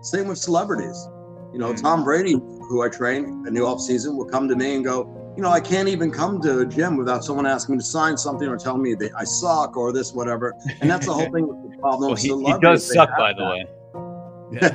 Same with celebrities. Tom Brady, who I train in the off season, will come to me and go, I can't even come to a gym without someone asking me to sign something or telling me that I suck or this, whatever. And that's the whole thing with the problem. Well, he does suck, by the way. Yeah.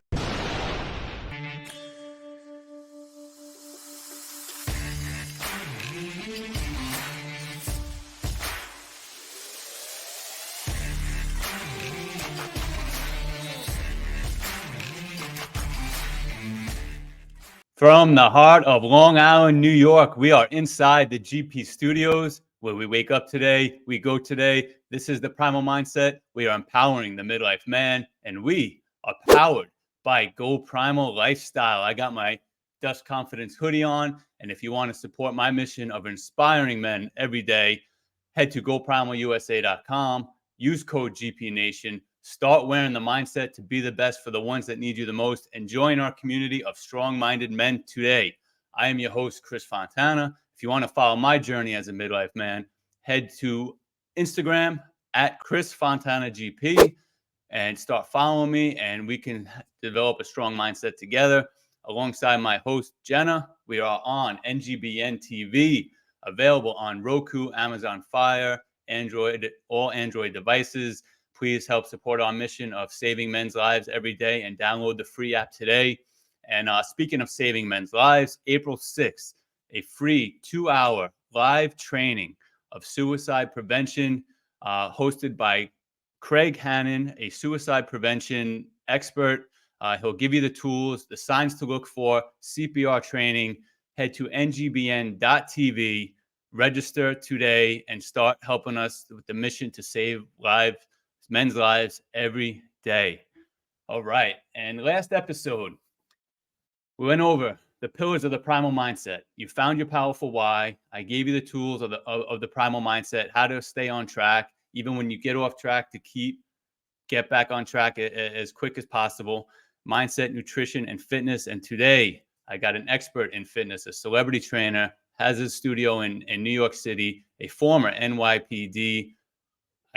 From the heart of Long Island, New York, we are inside the GP studios where we wake up today, we go today. This is the Primal Mindset. We are empowering the midlife man, and we are powered by Go Primal Lifestyle. I got my Dust Confidence hoodie on, and if you want to support my mission of inspiring men every day, head to goprimalusa.com, use code GPNation. Start wearing the mindset to be the best for the ones that need you the most, and join our community of strong-minded men today. I am your host, Chris Fontana. If you want to follow my journey as a midlife man, head to Instagram at Chris Fontana GP and start following me, and we can develop a strong mindset together. Alongside my host, Jenna, we are on NGBN TV, available on Roku, Amazon Fire, Android, all Android devices. Please help support our mission of saving men's lives every day and download the free app today. And speaking of saving men's lives, April 6th, a free 2-hour live training of suicide prevention hosted by Craig Hannon, a suicide prevention expert. He'll give you the tools, the signs to look for, CPR training. Head to ngbn.tv, register today, and start helping us with the mission to save lives. Men's lives every day. All right. And last episode, we went over the pillars of the primal mindset. You found your powerful why. I gave you the tools of the primal mindset, how to stay on track, even when you get off track, to get back on track as quick as possible. Mindset, nutrition, and fitness. And today, I got an expert in fitness, a celebrity trainer, has a studio in New York City, a former NYPD,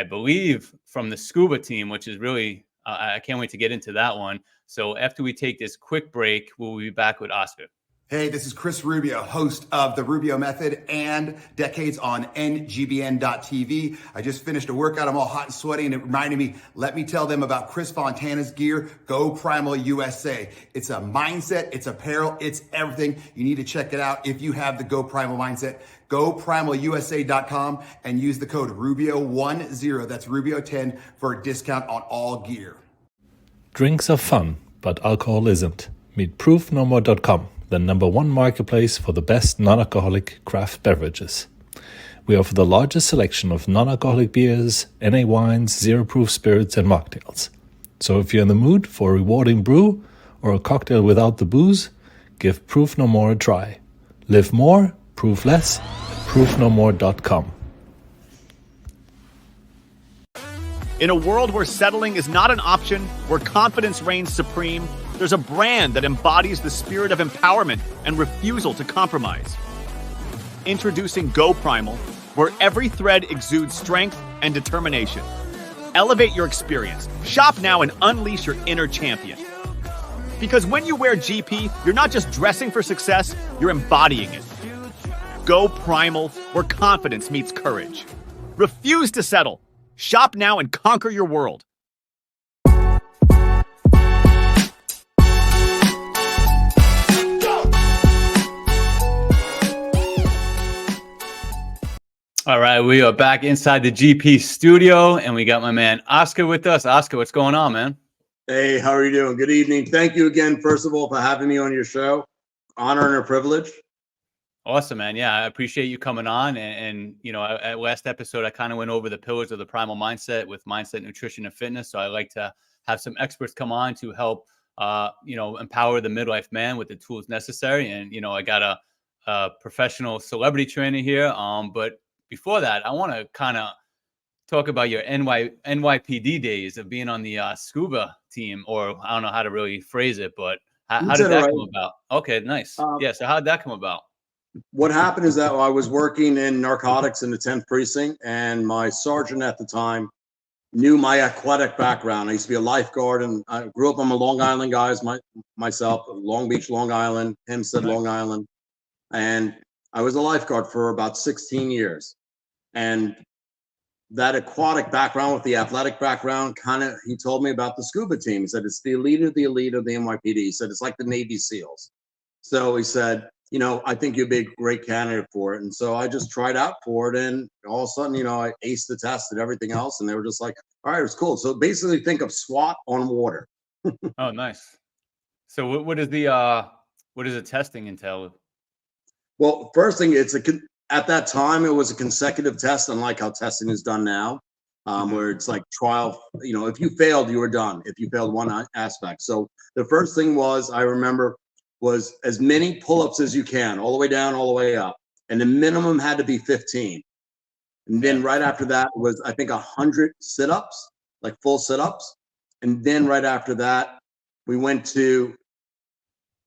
I believe, from the scuba team, which is really, I can't wait to get into that one. So after we take this quick break, we'll be back with Oscar. Hey, this is Chris Rubio, host of The Rubio Method and Decades on NGBN.TV. I just finished a workout. I'm all hot and sweaty, and it reminded me, let me tell them about Chris Fontana's gear, Go Primal USA. It's a mindset, it's apparel, it's everything. You need to check it out if you have the Go Primal Mindset. GoPrimalUSA.com and use the code Rubio10, that's Rubio10, for a discount on all gear. Drinks are fun, but alcohol isn't. Meet ProofNoMore.com, the #1 marketplace for the best non-alcoholic craft beverages. We offer the largest selection of non-alcoholic beers, NA wines, zero-proof spirits, and mocktails. So if you're in the mood for a rewarding brew or a cocktail without the booze, give Proof No More a try. Live more, proof less, ProofNoMore.com. In a world where settling is not an option, where confidence reigns supreme, there's a brand that embodies the spirit of empowerment and refusal to compromise. Introducing Go Primal, where every thread exudes strength and determination. Elevate your experience. Shop now and unleash your inner champion. Because when you wear GP, you're not just dressing for success, you're embodying it. Go Primal, where confidence meets courage. Refuse to settle. Shop now and conquer your world. All right, we are back inside the GP studio, and we got my man Oscar with us. Oscar, what's going on, man? Hey, how are you doing? Good evening. Thank you again, first of all, for having me on your show. Honor and a privilege. Awesome, man. Yeah, I appreciate you coming on. And you know, at last episode, I kind of went over the pillars of the primal mindset with mindset, nutrition, and fitness. So I like to have some experts come on to help, empower the midlife man with the tools necessary. And, you know, I got a professional celebrity trainer here. But before that, I want to kind of talk about your NYPD days of being on the scuba team, or I don't know how to really phrase it, but how did that come about? Okay, nice. Yeah, so how did that come about? What happened is that I was working in narcotics in the 10th precinct, and my sergeant at the time knew my aquatic background. I used to be a lifeguard, and I grew up. I'm a Long Island guy, myself, Long Beach, Long Island, Hempstead, Long Island, and I was a lifeguard for about 16 years. And that aquatic background with the athletic background, he told me about the scuba team. He said it's the elite of the NYPD. He said it's like the Navy SEALs. So he said, I think you'd be a great candidate for it. And so I just tried out for it, and all of a sudden, I aced the test and everything else, and they were just like, all right, it's cool. So basically think of SWAT on water. Oh, nice. So what does the testing entail? Well, first thing, at that time, it was a consecutive test, unlike how testing is done now, where it's like trial. If you failed, you were done. If you failed one aspect. So the first thing I remember, was as many pull-ups as you can, all the way down, all the way up. And the minimum had to be 15. And then right after that was, I think, 100 sit-ups, like full sit-ups. And then right after that, we went to,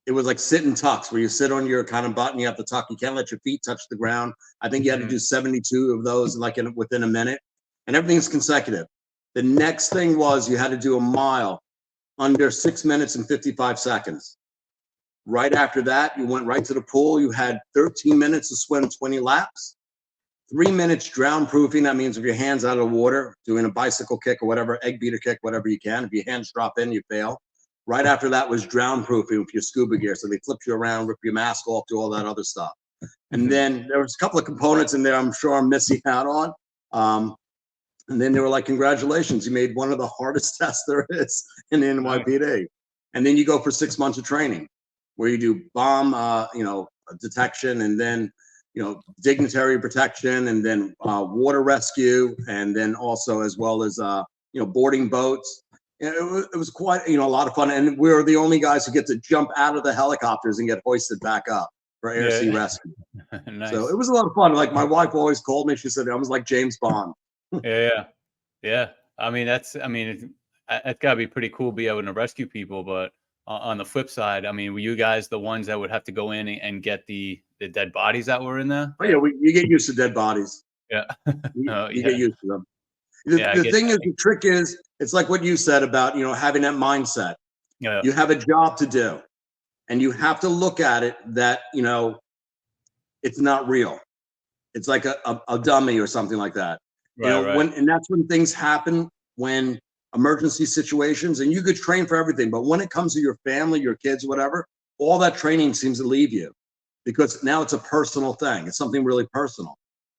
it was like sit and tucks, where you sit on your kind of butt and you have to tuck. You can't let your feet touch the ground. I think you had to do 72 of those within a minute. And everything's consecutive. The next thing was you had to do a mile under 6 minutes and 55 seconds. Right after that, you went right to the pool. You had 13 minutes to swim 20 laps, 3 minutes drown proofing. That means if your hands out of the water, doing a bicycle kick or whatever, egg beater kick, whatever you can. If your hands drop in, you fail. Right after that was drown proofing with your scuba gear. So they flip you around, rip your mask off, do all that other stuff. And then there was a couple of components in there I'm sure I'm missing out on. And then they were like, congratulations, you made one of the hardest tests there is in the NYPD. And then you go for 6 months of training, where you do bomb, detection, and then, dignitary protection, and then water rescue, and then also as well as, boarding boats. And it was quite, a lot of fun. And we were the only guys who get to jump out of the helicopters and get hoisted back up for air sea rescue. Nice. So it was a lot of fun. Like my wife always called me. She said I was like James Bond. Yeah. I mean, it's gotta be pretty cool, be able to rescue people. But on the flip side, I mean, were you guys the ones that would have to go in and get the dead bodies that were in there? Oh yeah, you get used to dead bodies. Yeah. You get used to them. The thing is, the trick is, it's like what you said about, having that mindset. Yeah. You have a job to do, and you have to look at it that, it's not real. It's like a dummy or something like that. Right. And that's when things happen, when emergency situations, and you could train for everything, but when it comes to your family, your kids, whatever, all that training seems to leave you, because now it's a personal thing. It's something really personal.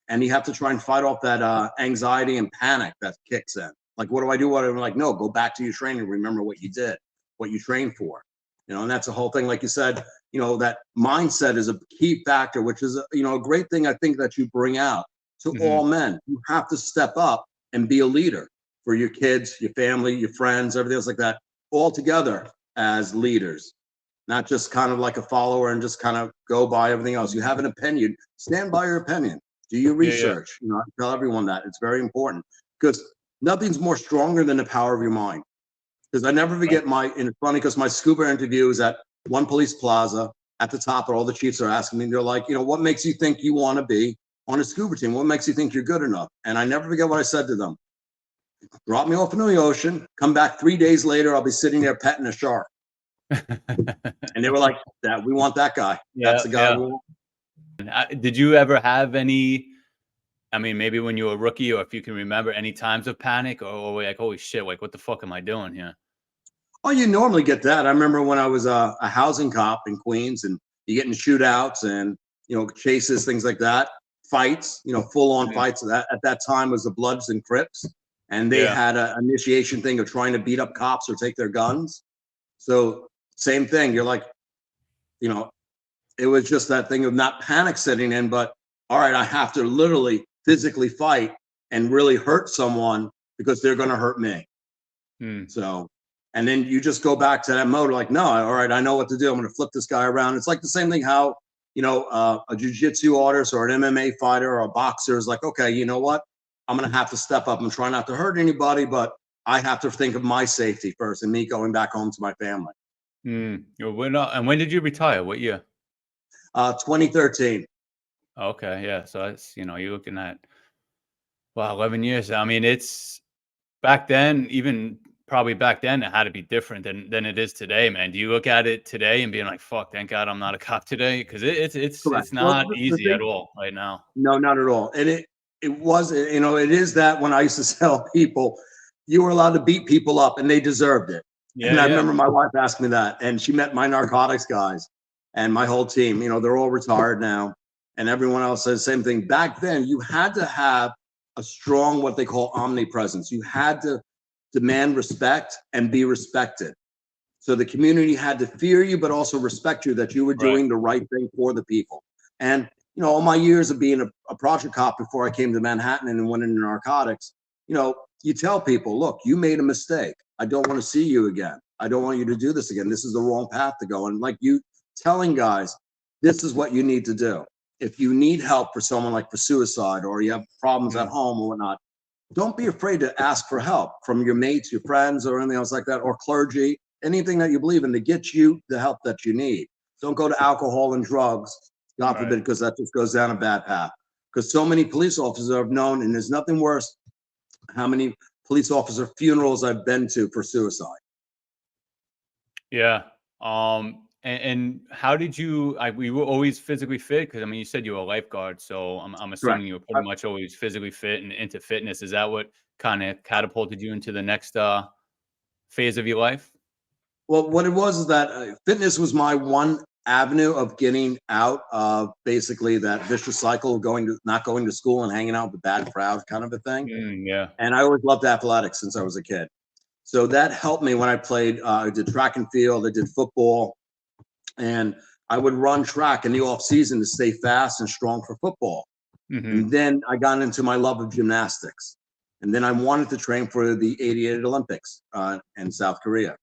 And you have to try and fight off that anxiety and panic that kicks in. Like, what do I do? What I'm like, no, go back to your training. Remember what you did, what you trained for. And that's the whole thing. Like you said, that mindset is a key factor, which is, a great thing I think that you bring out to all men. You have to step up and be a leader for your kids, your family, your friends, everything else like that, all together as leaders, not just kind of like a follower and just kind of go by everything else. You have an opinion, stand by your opinion. Do your research. I tell everyone that it's very important, because nothing's more stronger than the power of your mind. Because I never forget and it's funny because my scuba interview is at one police plaza at the top, and all the chiefs are asking me, they're like, what makes you think you want to be on a scuba team? What makes you think you're good enough? And I never forget what I said to them. Drop me off in the ocean, come back 3 days later, I'll be sitting there petting a shark. And they were like, "That we want that guy. That's the guy we want." Did you ever have any, I mean, maybe when you were a rookie, or if you can remember any times of panic, or like, holy shit, like, what the fuck am I doing here? Oh, you normally get that. I remember when I was a housing cop in Queens, and you get in shootouts and, chases, things like that, fights, full on fights. At that time was the Bloods and Crips, and they had an initiation thing of trying to beat up cops or take their guns. So same thing. You're like, it was just that thing of not panic setting in, but all right, I have to literally physically fight and really hurt someone because they're going to hurt me. So, and then you just go back to that mode, like, no, all right, I know what to do. I'm going to flip this guy around. It's like the same thing how, a jiu-jitsu artist or an MMA fighter or a boxer is like, okay, you know what? I'm going to have to step up and try not to hurt anybody, but I have to think of my safety first and me going back home to my family. And when did you retire? What year? 2013. Okay, yeah. So that's, you're looking at, wow, 11 years. I mean, it's back then, even probably back then, it had to be different than it is today, man. Do you look at it today and being like, "Fuck, thank God I'm not a cop today," because Correct. it's Well, not the easy thing, at all right now. no, not at all. And it was, you know, it is that when I used to tell people, you were allowed to beat people up and they deserved it. Yeah, And I yeah, remember my wife asked me that, and she met my narcotics guys and my whole team. You know, they're all retired now, and everyone else says the same thing. Back then, you had to have a strong, what they call omnipresence. You had to demand respect and be respected. So the community had to fear you, but also respect you that you were right, doing the right thing for the people. And you know, all my years of being a project cop before I came to Manhattan and went into narcotics, you know, you tell people, look, you made a mistake. I don't want to see you again. I don't want you to do this again. This is the wrong path to go. And like you telling guys, this is what you need to do. If you need help for someone like for suicide or you have problems at home or whatnot, don't be afraid to ask for help from your mates, your friends, or anything else like that, or clergy, anything that you believe in to get you the help that you need. Don't go to alcohol and drugs, God right. forbid, because that just goes down a bad path. Because so many police officers have known, and there's nothing worse, how many police officer funerals I've been to for suicide. Yeah. And how did you? We were always physically fit because I mean, you said you were a lifeguard, so I'm Correct. assuming you were pretty much always physically fit and into fitness. Is that what kind of catapulted you into the next phase of your life? Well, what it was is that fitness was my one avenue of getting out of basically that vicious cycle of not going to school and hanging out with the bad crowd kind of a thing. Yeah. And I always loved athletics since I was a kid. So that helped me when I played. I did track and field, I did football, and I would run track in the off season to stay fast and strong for football. Hmm. And then I got into my love of gymnastics. And then I wanted to train for the '88 Olympics in South Korea.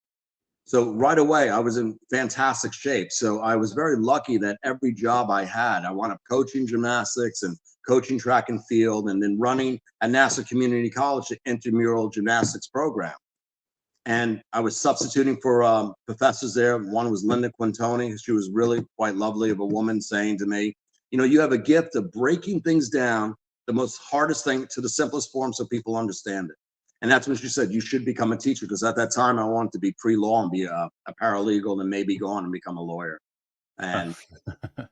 So right away, I was in fantastic shape. So I was very lucky that every job I had, I wound up coaching gymnastics and coaching track and field, and then running at Nassau Community College, the intramural gymnastics program. And I was substituting for professors there. One was Linda Quintoni. She was really quite lovely of a woman, saying to me, you know, you have a gift of breaking things down, the most hardest thing to the simplest form so people understand it. And that's when she said, you should become a teacher. Because at that time, I wanted to be pre-law and be a paralegal and maybe go on and become a lawyer. And,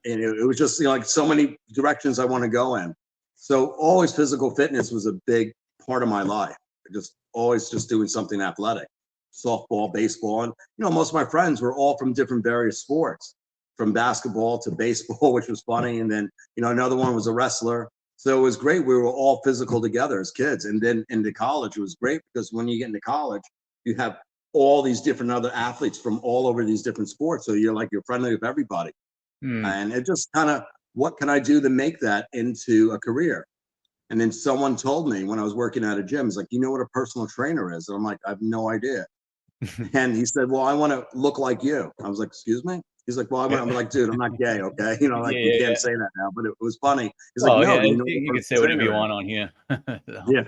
it was just, you know, like so many directions I want to go in. So always physical fitness was a big part of my life. Just always just doing something athletic, softball, baseball. And, you know, most of my friends were all from different various sports, from basketball to baseball, which was funny. And then, you know, another one was a wrestler. So it was great. We were all physical together as kids. And then into college, it was great because when you get into college, you have all these different other athletes from all over these different sports. So you're friendly with everybody. Mm. And it just kind of, what can I do to make that into a career? And then someone told me when I was working at a gym, it's like, you know what a personal trainer is? And I'm like, I have no idea. And he said, well, I want to look like you. I was like, excuse me? He's like, well, I'm like, dude, I'm not gay. Okay. You know, like you Yeah, can't yeah. say that now, but it was funny. He's like, Oh no, yeah, do you know what you a can say personal whatever you trainer is? want on here. So, Yeah.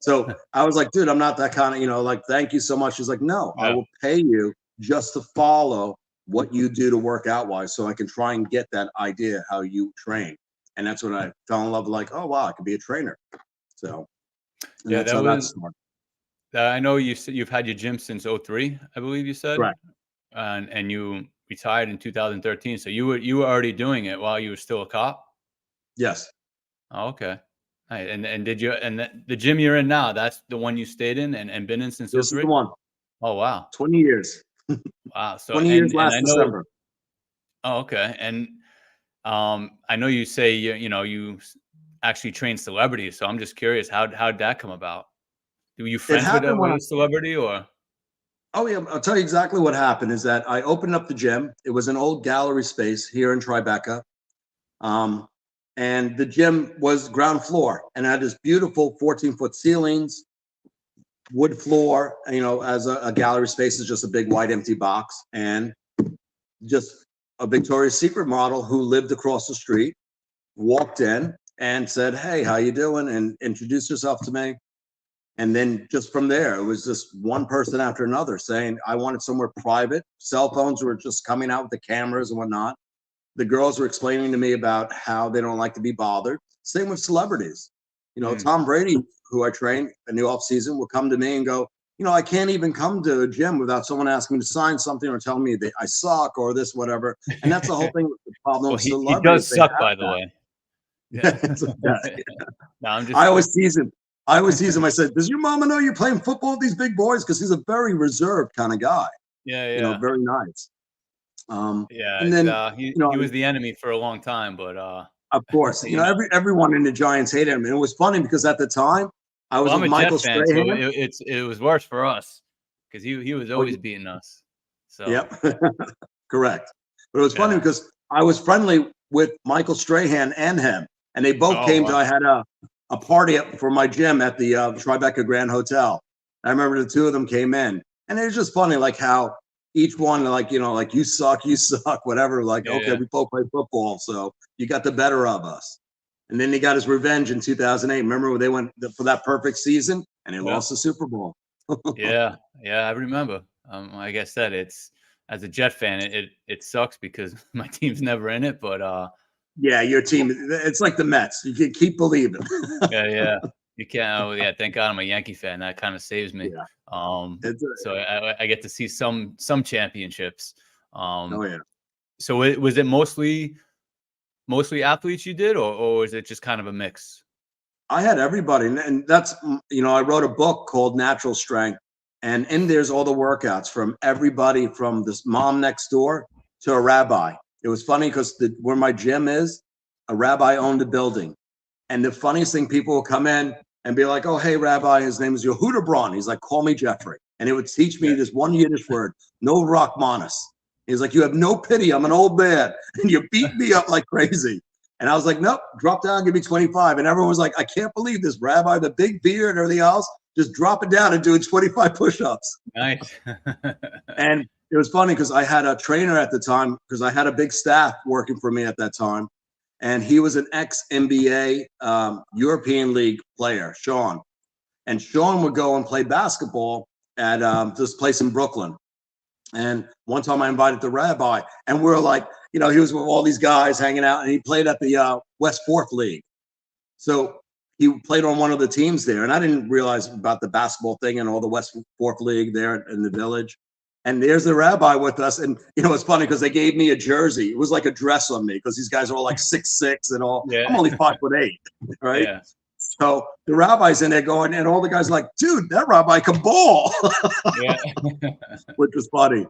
So I was like, dude, I'm not that kind of, you know, like, thank you so much. He's like, no, I yeah. will pay you just to follow what you do to work out wise so I can try and get that idea how you train. And that's when I fell in love with, like, oh, wow, I could be a trainer. So, and Yeah, that's that how that was. started. I know you said you've had your gym since '03, I believe you said, Correct. and you retired in 2013. So you were already doing it while you were still a cop. Yes. Oh, okay. Right. And did you the gym you're in now? That's the one you stayed in and been in since This is the '03. one. Oh wow, 20 years. wow. So 20 years and last I know. December. Oh, okay. And I know you say you actually train celebrities. So I'm just curious how'd that come about? Were you It friends with happened when a celebrity or? oh yeah, I'll tell you exactly what happened is that I opened up the gym. It was an old gallery space here in Tribeca. Um, and the gym was ground floor and had this beautiful 14-foot ceilings, wood floor, you know, as a gallery space is just a big white empty box. And just a Victoria's Secret model who lived across the street walked in and said, hey, how you doing? And introduced herself to me. And then just from there, it was just one person after another saying, I wanted somewhere private. Cell phones were just coming out with the cameras and whatnot. The girls were explaining to me about how they don't like to be bothered. Same with celebrities. You know, Mm, Tom Brady, who I train a new off season will come to me and go, I can't even come to a gym without someone asking me to sign something or telling me that I suck or this, whatever. And that's the whole thing with the problem Well, with he celebrities. does They suck, have by the that. way. Yeah. It's a mess. No, I'm just I always tease him. I said, does your mama know you're playing football with these big boys? Because he's a very reserved kind of guy, yeah. very nice. Yeah, And it's then, he was the enemy for a long time, but of course, everyone in the Giants hated him. And it was funny because at the time I was well, I'm with a Michael Jet fan, so Strahan. it was worse for us because he was Oh, always beating us. So yep, correct. But it was funny yeah. because I was friendly with Michael Strahan and him, and they both Oh, came wow. to. I had a party for my gym at the Tribeca Grand Hotel. I remember the two of them came in, and it was just funny, like how each one, like you suck, whatever. Like, okay, Yeah. we both play football, so you got the better of us. And then he got his revenge in 2008. Remember when they went for that perfect season and they Yeah. lost the Super Bowl? Yeah, I remember. Like I said, it's as a Jet fan, it sucks because my team's never in it, but Yeah, your team. It's like the Mets. You can keep believing. yeah. You can't. Oh, yeah, thank God I'm a Yankee fan. That kind of saves me. Yeah. So I get to see some championships. Oh yeah. So was it mostly athletes you did, or is it just kind of a mix? I had everybody, and that's I wrote a book called Natural Strength, and in there's all the workouts from everybody from this mom next door to a rabbi. It was funny because where my gym is, a rabbi owned a building, and the funniest thing, people will come in and be like, "Oh, hey, Rabbi, his name is Yehuda Braun." He's like, "Call me Jeffrey," and it would teach me this one Yiddish word, no Rachmanis. He's like, "You have no pity. I'm an old man, and you beat me up like crazy." And I was like, nope, drop down, give me 25. And everyone was like, I can't believe this, Rabbi, the big beard and everything else, just drop it down and doing 25 push-ups. Nice. And it was funny because I had a trainer at the time because I had a big staff working for me at that time. And he was an ex-NBA European League player, Sean. And Sean would go and play basketball at this place in Brooklyn. And one time I invited the rabbi, and we're like, he was with all these guys hanging out, and he played at the West 4th League. So he played on one of the teams there, and I didn't realize about the basketball thing and all the West 4th League there in the village. And there's the rabbi with us, and it's funny because they gave me a jersey. It was like a dress on me because these guys are all like 6'6" and all. Yeah. I'm only 5'8", right? Yeah. So the rabbi's in there going, and all the guys are like, dude, that rabbi can ball. Yeah. Which was funny.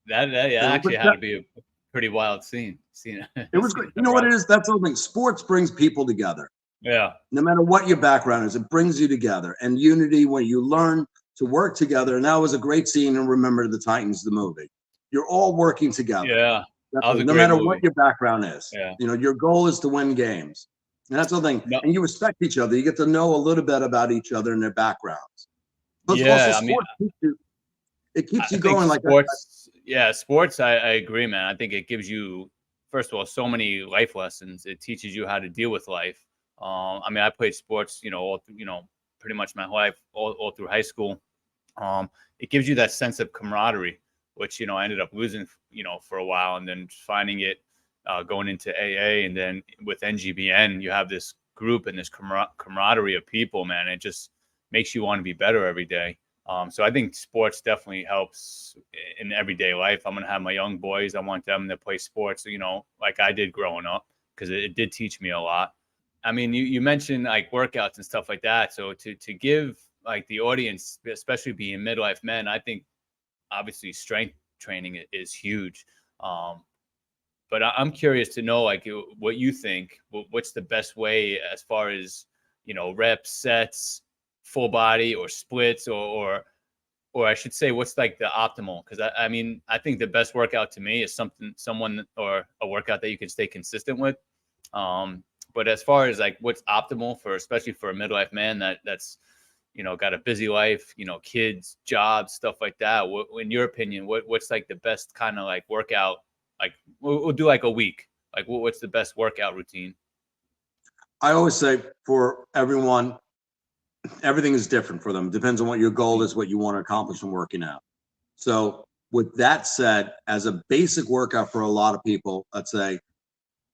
That actually had to be a pretty wild scene. It was great. You know what it is? That's something. Sports brings people together. Yeah. No matter what your background is, it brings you together. And unity, when you learn to work together, and that was a great scene in Remember the Titans, the movie. You're all working together. Yeah. No matter what your background is. Yeah. Your goal is to win games. And that's the thing. No. And you respect each other. You get to know a little bit about each other and their backgrounds. But yeah, also sports keeps you going like sports, that. Yeah, sports, I agree, man. I think it gives you, first of all, so many life lessons. It teaches you how to deal with life. I played sports, all through, pretty much my life, all through high school. It gives you that sense of camaraderie, which, I ended up losing, for a while, and then finding it going into AA, and then with NGBN, you have this group and this camaraderie of people, man. It just makes you want to be better every day. So I think sports definitely helps in everyday life. I'm going to have my young boys. I want them to play sports, like I did growing up, because it did teach me a lot. I mean, you mentioned like workouts and stuff like that. So to give like the audience, especially being midlife men, I think obviously strength training is huge. But I'm curious to know, like, what you think. What's the best way as far as, reps, sets, full body, or splits, or I should say, what's like the optimal? Because I think the best workout to me is someone or a workout that you can stay consistent with. But as far as like what's optimal for, especially for a midlife man that's got a busy life, kids, jobs, stuff like that. In your opinion, what's like the best kind of like workout? Like we'll do like a week. Like what's the best workout routine? I always say for everyone, everything is different for them. Depends on what your goal is, what you want to accomplish in working out. So with that said, as a basic workout for a lot of people, let's say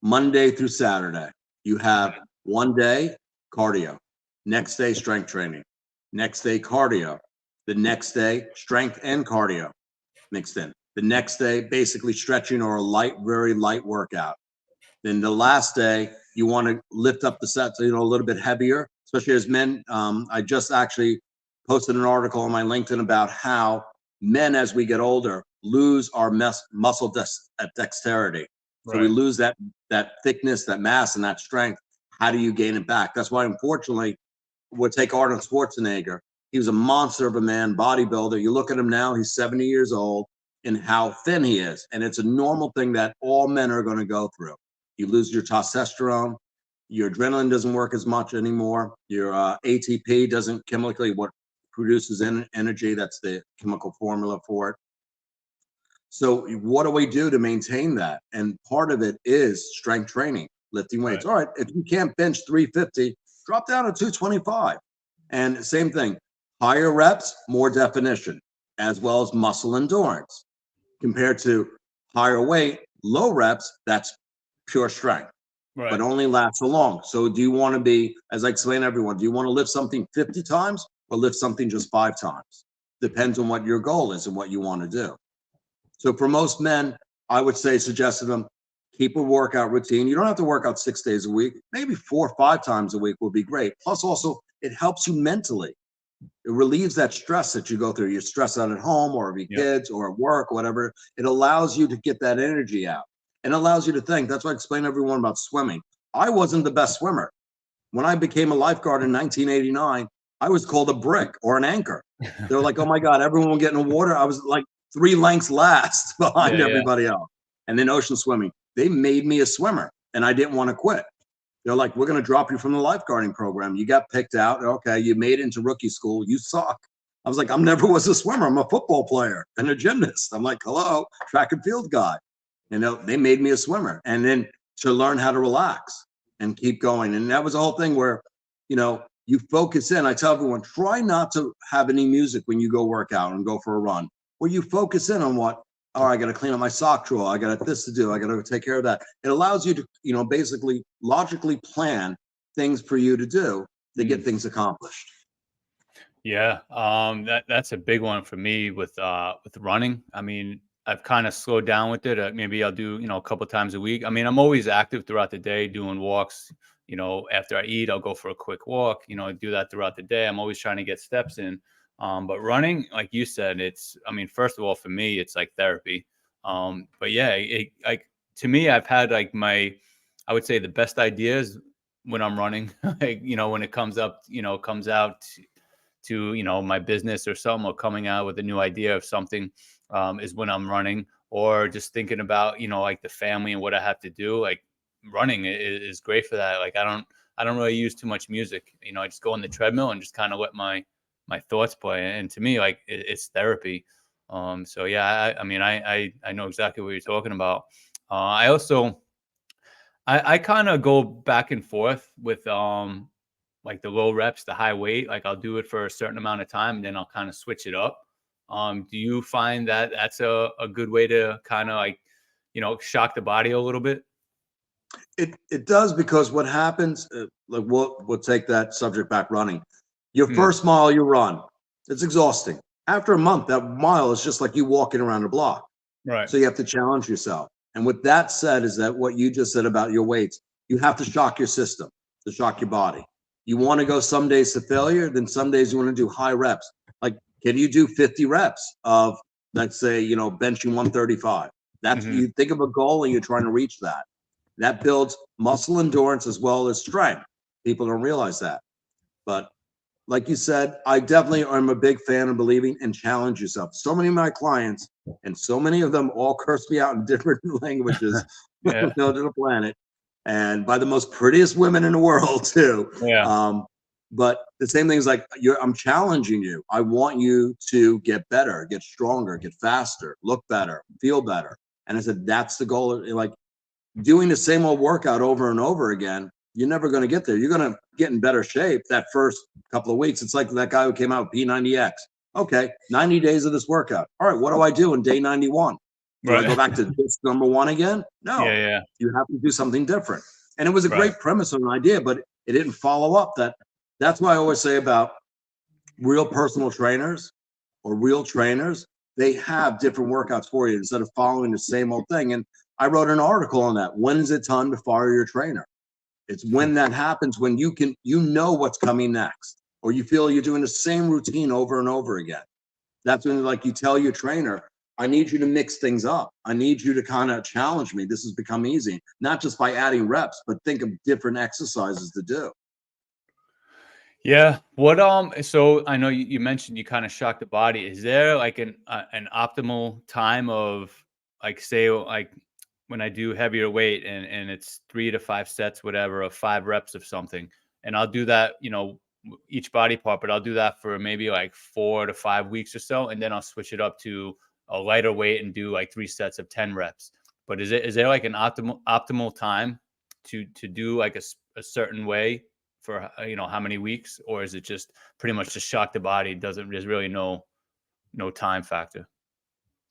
Monday through Saturday, you have one day cardio. Next day, strength training. Next day, cardio. The next day, strength and cardio mixed in. The next day, basically stretching or a light, very light workout. Then the last day, you want to lift up the sets, a little bit heavier, especially as men. I just actually posted an article on my LinkedIn about how men, as we get older, lose our muscle dexterity. So we lose that thickness, that mass, and that strength. How do you gain it back? That's why, unfortunately, we'll take Arnold Schwarzenegger. He was a monster of a man, bodybuilder. You look at him now, he's 70 years old, and how thin he is. And it's a normal thing that all men are going to go through. You lose your testosterone, your adrenaline doesn't work as much anymore. Your ATP doesn't chemically what produces energy. That's the chemical formula for it. So what do we do to maintain that? And part of it is strength training, lifting weights. All right, if you can't bench 350, drop down to 225. And same thing, higher reps, more definition, as well as muscle endurance. Compared to higher weight, low reps, that's pure strength, but only lasts so long. So do you want to be, as I explain to everyone, do you want to lift something 50 times or lift something just 5 times? Depends on what your goal is and what you want to do. So for most men, I would say, suggest to them, keep a workout routine. You don't have to work out 6 days a week. Maybe 4 or 5 times a week would be great. Plus also, it helps you mentally. It relieves that stress that you go through. You're stressed out at home or with your kids or at work, whatever. It allows you to get that energy out and allows you to think. That's why I explain to everyone about swimming. I wasn't the best swimmer. When I became a lifeguard in 1989, I was called a brick or an anchor. They were like, oh my God, everyone will get in the water. I was like 3 lengths last behind everybody else. And then ocean swimming, they made me a swimmer and I didn't want to quit. They're like, we're going to drop you from the lifeguarding program. You got picked out. Okay, you made it into rookie school. You suck. I was like, I never was a swimmer. I'm a football player and a gymnast. I'm like, hello, track and field guy. They made me a swimmer. And then to learn how to relax and keep going. And that was the whole thing where, you focus in. I tell everyone, try not to have any music when you go work out and go for a run. Where you focus in on what, I got to clean up my sock drawer. I got this to do. I got to take care of that. It allows you to, basically logically plan things for you to do to get things accomplished. Yeah. That's a big one for me with running. I mean, I've kind of slowed down with it. Maybe I'll do, a couple times a week. I mean, I'm always active throughout the day doing walks. After I eat, I'll go for a quick walk, do that throughout the day. I'm always trying to get steps in. But running, like you said, first of all, for me, it's like therapy. But yeah, to me, I've had I would say the best ideas when I'm running, when it comes out to, my business or something, or coming out with a new idea of something, is when I'm running, or just thinking about, the family and what I have to do. Like running is great for that. Like, I don't really use too much music. I just go on the treadmill and just kind of let my thoughts play. And to me, like it's therapy. So yeah, I know exactly what you're talking about. I also, I kind of go back and forth with, like the low reps, the high weight. Like I'll do it for a certain amount of time and then I'll kind of switch it up. Do you find that that's a good way to kind of shock the body a little bit? It does, because what happens, like we'll take that subject back, running. Your first mile you run, it's exhausting. After a month, that mile is just like you walking around the block. Right. So you have to challenge yourself. And with that said, is that what you just said about your weights, you have to shock your system, to shock your body. You want to go some days to failure, then some days you want to do high reps. Like, can you do 50 reps of, let's say, benching 135? That's, you think of a goal and you're trying to reach that. That builds muscle endurance as well as strength. People don't realize that. But like you said, I definitely am a big fan of believing and challenge yourself. So many of my clients, and so many of them all curse me out in different languages, to the planet, and by the most prettiest women in the world too. Yeah. But the same thing is like, I'm challenging you. I want you to get better, get stronger, get faster, look better, feel better. And I said, that's the goal. Like doing the same old workout over and over again, you're never going to get there. You're going to get in better shape that first couple of weeks. It's like that guy who came out with P90X. Okay, 90 days of this workout. All right, what do I do in day 91? Do I go back to this number 1 again? No. Yeah. You have to do something different. And it was a great premise of an idea, but it didn't follow up that That's why I always say about real personal trainers or real trainers, they have different workouts for you instead of following the same old thing. And I wrote an article on that. When is it time to fire your trainer? It's when that happens, when you know what's coming next, or you feel you're doing the same routine over and over again. That's when, like, you tell your trainer, I need you to mix things up. I need you to kind of challenge me. This has become easy, not just by adding reps, but think of different exercises to do. Yeah. What so I know you mentioned you kind of shock the body. Is there like an optimal time of, like, say, like when I do heavier weight and it's 3 to 5 sets, whatever, of 5 reps of something, and I'll do that, each body part, but I'll do that for maybe like 4 to 5 weeks or so, and then I'll switch it up to a lighter weight and do like 3 sets of 10 reps. But is there like an optimal time to do like a certain way for how many weeks, or is it just pretty much just shock the body? There's really no time factor?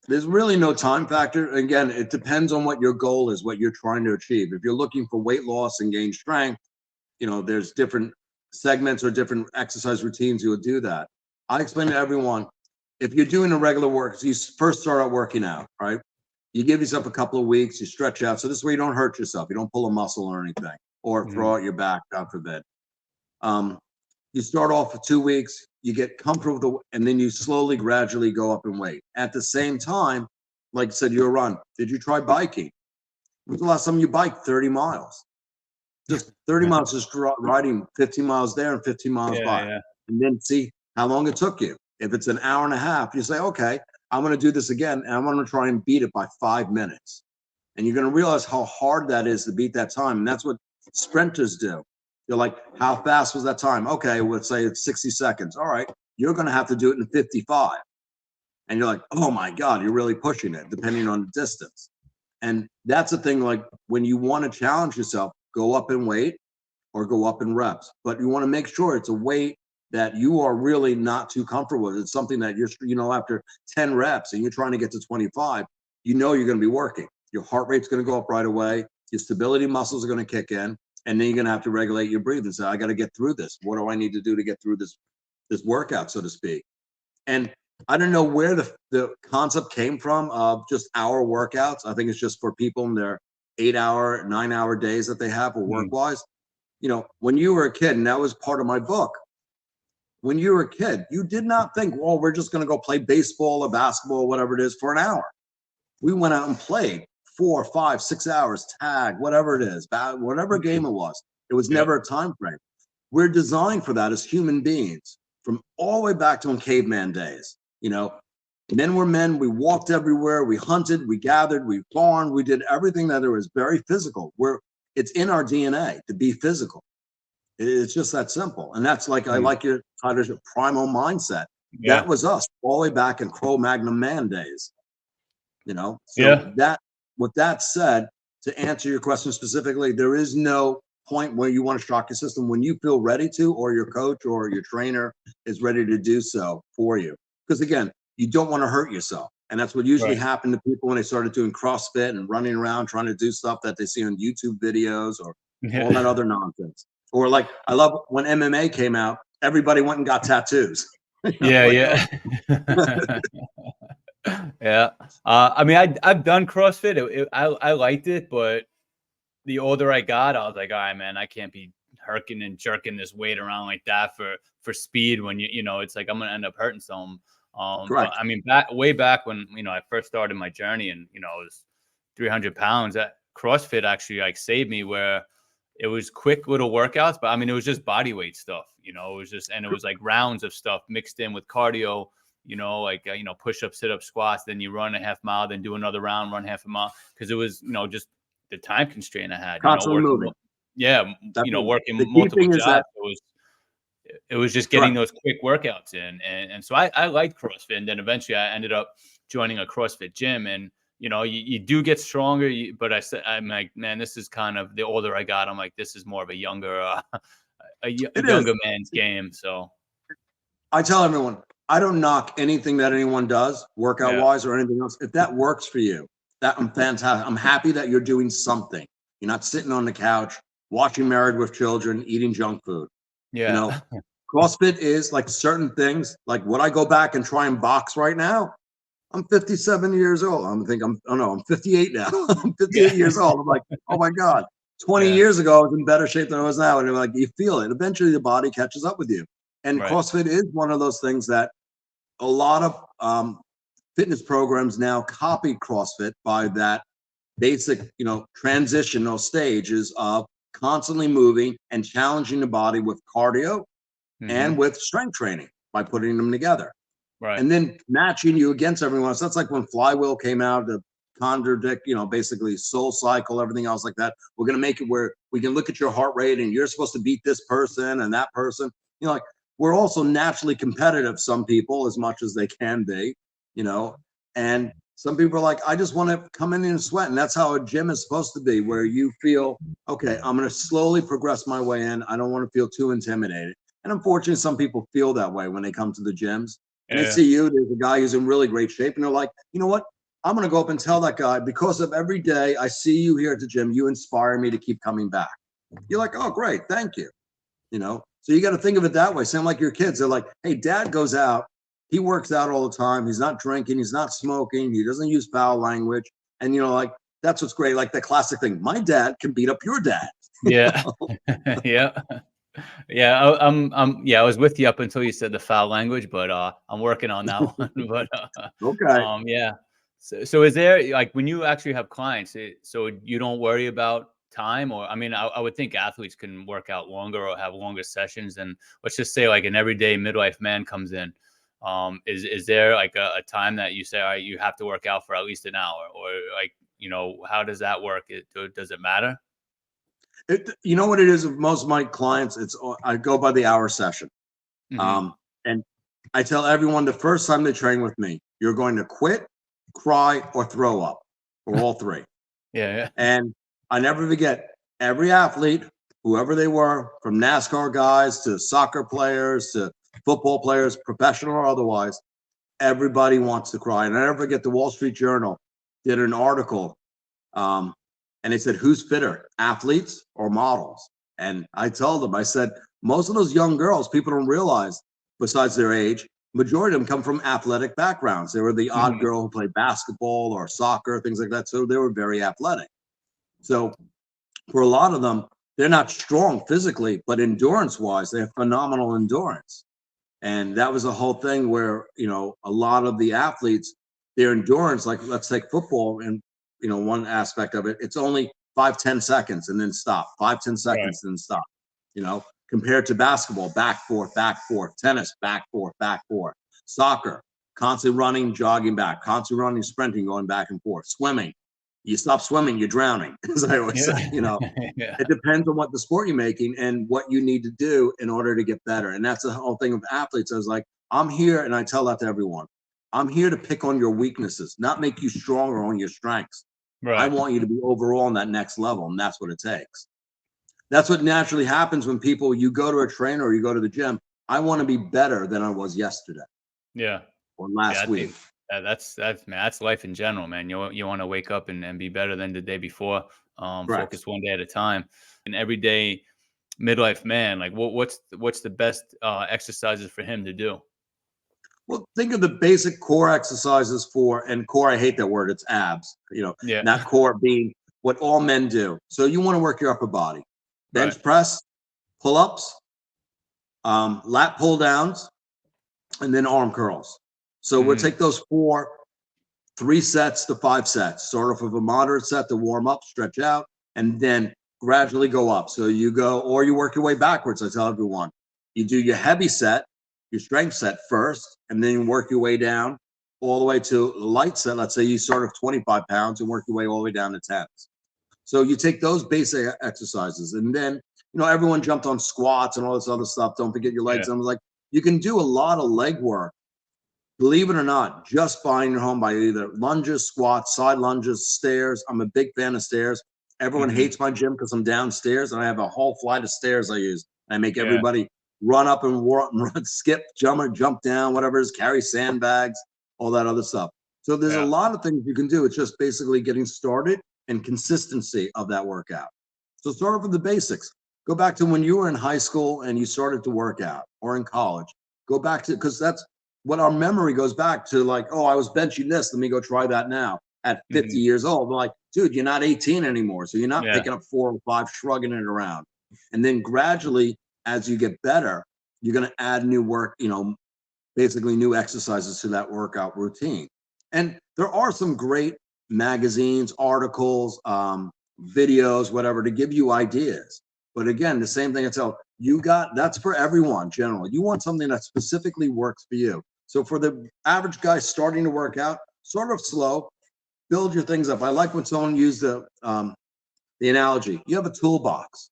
There's really no time factor. Again, it depends on what your goal is, what you're trying to achieve. If you're looking for weight loss and gain strength, there's different segments or different exercise routines you would do that. I explain to everyone, if you're doing a regular work, so you first start out working out, right? You give yourself a couple of weeks, you stretch out. So this way you don't hurt yourself. You don't pull a muscle or anything, or throw out your back, God forbid. You start off for 2 weeks, you get comfortable and then you slowly, gradually go up in weight. At the same time, like I said, you run. Did you try biking? When's the last time you biked 30 miles? Just 30 miles, just riding 15 miles there and 15 miles back. Yeah. And then see how long it took you. If it's an hour and a half, you say, okay, I'm going to do this again, and I'm going to try and beat it by 5 minutes. And you're going to realize how hard that is to beat that time. And that's what sprinters do. You're like, how fast was that time? Okay, let's say it's 60 seconds. All right, you're going to have to do it in 55. And you're like, oh my God, you're really pushing it, depending on the distance. And that's the thing, like when you want to challenge yourself, go up in weight or go up in reps. But you want to make sure it's a weight that you are really not too comfortable with. It's something that you're, after 10 reps and you're trying to get to 25, you're going to be working. Your heart rate's going to go up right away. Your stability muscles are going to kick in. And then you're going to have to regulate your breathing. So I got to get through this. What do I need to do to get through this workout, so to speak? And I don't know where the concept came from of just hour workouts. I think it's just for people in their 8-hour, 9-hour days that they have or work-wise. When you were a kid, and that was part of my book, when you were a kid, you did not think, well, we're just going to go play baseball or basketball or whatever it is for an hour. We went out and played 4, 5, 6 hours, tag, whatever it is, whatever game it was. It was never a time frame. We're designed for that as human beings from all the way back to in caveman days. Men were men. We walked everywhere. We hunted. We gathered. We farmed. We did everything that there was very physical. It's in our DNA to be physical. It's just that simple. And that's like, I like your title, Primal Mindset. Yeah. That was us all the way back in Cro-Magnon man days. With that said, to answer your question specifically, there is no point where you want to shock your system when you feel ready to, or your coach or your trainer is ready to do so for you. Because again, you don't want to hurt yourself. And that's what usually happened to people when they started doing CrossFit and running around trying to do stuff that they see on YouTube videos or all that other nonsense. Or like, I love when MMA came out, everybody went and got tattoos. Yeah. Yeah. I mean, I've done CrossFit. I liked it, but the older I got, I was like, all right, man, I can't be herking and jerking this weight around like that for speed when it's like I'm gonna end up hurting some. But, I mean, way back when I first started my journey, and I was 300 pounds. That CrossFit actually like saved me, where it was quick little workouts, but I mean, it was just body weight stuff. It was like rounds of stuff mixed in with cardio. Push up, sit up, squats. Then you run a half mile, then do another round, run half a mile, because it was just the time constraint I had. Constantly moving. Working multiple jobs. It was just getting those quick workouts in. And so I liked CrossFit. And then eventually I ended up joining a CrossFit gym. And, you do get stronger. But I'm like, man, this is kind of, the older I got, I'm like, this is more of a younger man's game. So I tell everyone, I don't knock anything that anyone does, workout-wise or anything else. If that works for you, I'm fantastic. I'm happy that you're doing something. You're not sitting on the couch, watching Married with Children, eating junk food. You know, Yeah. CrossFit is like certain things. Like, would I go back and try and box right now? I'm 57 years old. I'm 58 now. I'm 58 Yeah. years old. I'm like, oh my God. 20 Yeah. years ago, I was in better shape than I was now. And like, you feel it. Eventually, the body catches up with you. And Right. CrossFit is one of those things that a lot of fitness programs now copy CrossFit by that basic, transitional stages of constantly moving and challenging the body with cardio and Hmm. with strength training by putting them together Right. and then matching you against everyone else. That's like when Flywheel came out to contradict, basically Soul Cycle, everything else like that. We're going to make it where we can look at your heart rate and you're supposed to beat this person and that person. Like, we're also naturally competitive, some people, as much as they can be, and some people are like, I just want to come in and sweat. And that's how a gym is supposed to be, where you feel, okay, I'm going to slowly progress my way in. I don't want to feel too intimidated. And unfortunately, some people feel that way when they come to the gyms. And they Yeah. see you, there's a guy who's in really great shape, and they're like, you know what? I'm going to go up and tell that guy, because of every day I see you here at the gym, you inspire me to keep coming back. You're like, oh, great. Thank you. So you got to think of it that way. Same like your kids. They're like, hey, dad goes out. He works out all the time. He's not drinking. He's not smoking. He doesn't use foul language. And, like, that's what's great. Like the classic thing. My dad can beat up your dad. Yeah. Yeah. Yeah. I was with you up until you said the foul language, but I'm working on that one. But Okay. yeah. So is there, like, when you actually have clients, so you don't worry about time? Or, I mean, I would think athletes can work out longer or have longer sessions than, let's just say, like, an everyday midlife man comes in. Is there like a time that you say, all right, you have to work out for at least an hour, or, like, how does that work? Does it matter? You know what it is with most of my clients? I go by the hour session. Hmm. And I tell everyone the first time they train with me, you're going to quit, cry, or throw up, or all three. Yeah. Yeah. And I never forget, every athlete, whoever they were, from NASCAR guys to soccer players to football players, professional or otherwise, everybody wants to cry. And I never forget, the Wall Street Journal did an article, and they said, who's fitter, athletes or models? And I told them, I said, most of those young girls, people don't realize, besides their age, majority of them come from athletic backgrounds. They were the odd Mhm. girl who played basketball or soccer, things like that. So they were very athletic. So for a lot of them, they're not strong physically, but endurance wise, they have phenomenal endurance. And that was the whole thing where, a lot of the athletes, their endurance, like let's take football and, one aspect of it, it's only 5-10 seconds and then stop, 5-10 Right. seconds and then stop, compared to basketball, back, forth, tennis, back, forth, soccer, constantly running, jogging back, constantly running, sprinting, going back and forth, swimming. You stop swimming, you're drowning, as I always Yeah. say, Yeah. it depends on what the sport you're making and what you need to do in order to get better. And that's the whole thing with athletes. I was like, I'm here, and I tell that to everyone. I'm here to pick on your weaknesses, not make you stronger on your strengths. I Right. want you to be overall on that next level, and that's what it takes. That's what naturally happens when you go to a trainer or you go to the gym. I want to be better than I was yesterday Yeah. or Yeah. last I think week. that's man, that's life in general, man. You want to wake up and be better than the day before. Correct. Focus one day at a time. An everyday midlife man, like, what's the best exercises for him to do? Well, think of the basic core exercises and core, I hate that word, it's abs, Yeah. not core being what all men do. So you want to work your upper body, Right. bench press, pull ups, lat pull downs, and then arm curls. So we'll Hmm. take those 3 sets to 5 sets, sort of with a moderate set to warm up, stretch out, and then gradually go up. So you go, or you work your way backwards. I tell everyone, you do your heavy set, your strength set first, and then you work your way down all the way to light set. Let's say you start with 25 pounds and work your way all the way down to 10s. So you take those basic exercises, and then, everyone jumped on squats and all this other stuff. Don't forget your legs. Yeah. I was like, you can do a lot of leg work, believe it or not, just by your home, by either lunges, squats, side lunges, stairs. I'm a big fan of stairs. Everyone Hmm. hates my gym because I'm downstairs and I have a whole flight of stairs I use. I make Yeah. everybody run up and run, skip, jump down, whatever it is, carry sandbags, all that other stuff. So there's a Yeah. lot of things you can do. It's just basically getting started and consistency of that workout. So start off with the basics. Go back to when you were in high school and you started to work out, or in college. Go back to, because that's what our memory goes back to, like, oh, I was benching this. Let me go try that now at 50 years old. I'm like, dude, you're not 18 anymore. So you're not Yeah. picking up 4 or 5, shrugging it around. And then gradually, as you get better, you're going to add new work, basically new exercises to that workout routine. And there are some great magazines, articles, videos, whatever, to give you ideas. But again, the same thing I tell you, that's for everyone generally. You want something that specifically works for you. So for the average guy starting to work out, sort of slow, build your things up. I like when someone used the analogy. You have a toolbox.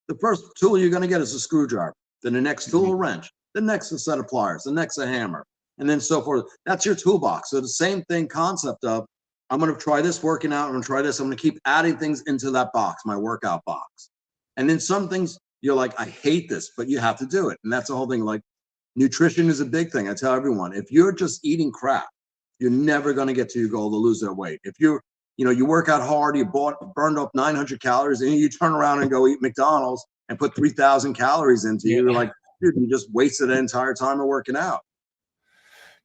The first tool you're going to get is a screwdriver. Then the next tool, a wrench. The next, a set of pliers. The next, a hammer. And then so forth. That's your toolbox. So the same thing concept of, I'm going to try this working out. I'm going to try this. I'm going to keep adding things into that box, my workout box. And then some things you're like, I hate this, but you have to do it. And that's the whole thing. Like, nutrition is a big thing. I tell everyone, if you're just eating crap, you're never going to get to your goal to lose that weight. If you work out hard, you burned up 900 calories, and you turn around and go eat McDonald's and put 3,000 calories into you, you're like, dude, you just wasted the entire time of working out.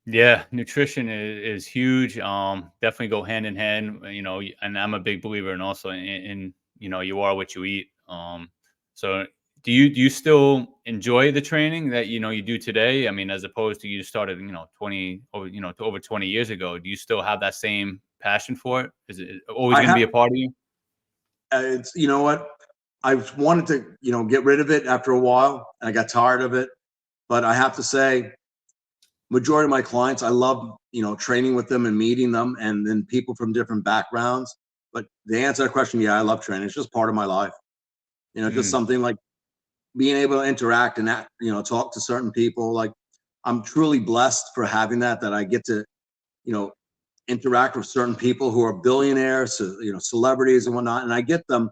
Yeah, nutrition is huge. Definitely go hand in hand, and I'm a big believer in also in you are what you eat. So do you still enjoy the training that you do today? I mean, as opposed to you started, 20 over 20 years ago, do you still have that same passion for it? Is it always going to be a part of you? It's, what, I wanted to, get rid of it after a while, and I got tired of it. But I have to say, majority of my clients, I love, training with them and meeting them, and then people from different backgrounds. But the answer to that question, yeah, I love training. It's just part of my life. Just something like being able to interact and talk to certain people. Like, I'm truly blessed for having that I get to, interact with certain people who are billionaires, celebrities and whatnot. And I get them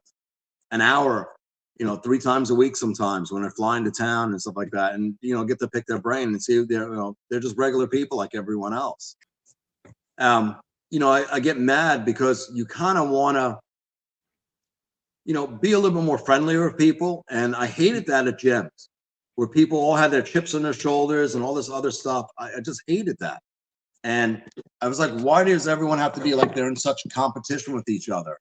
an hour, 3 times a week sometimes when they're flying to town and stuff like that. And, get to pick their brain and see they're just regular people like everyone else. I get mad because you kind of want to, be a little bit more friendlier with people. And I hated that at gyms where people all had their chips on their shoulders and all this other stuff. I just hated that. And I was like, why does everyone have to be like they're in such competition with each other?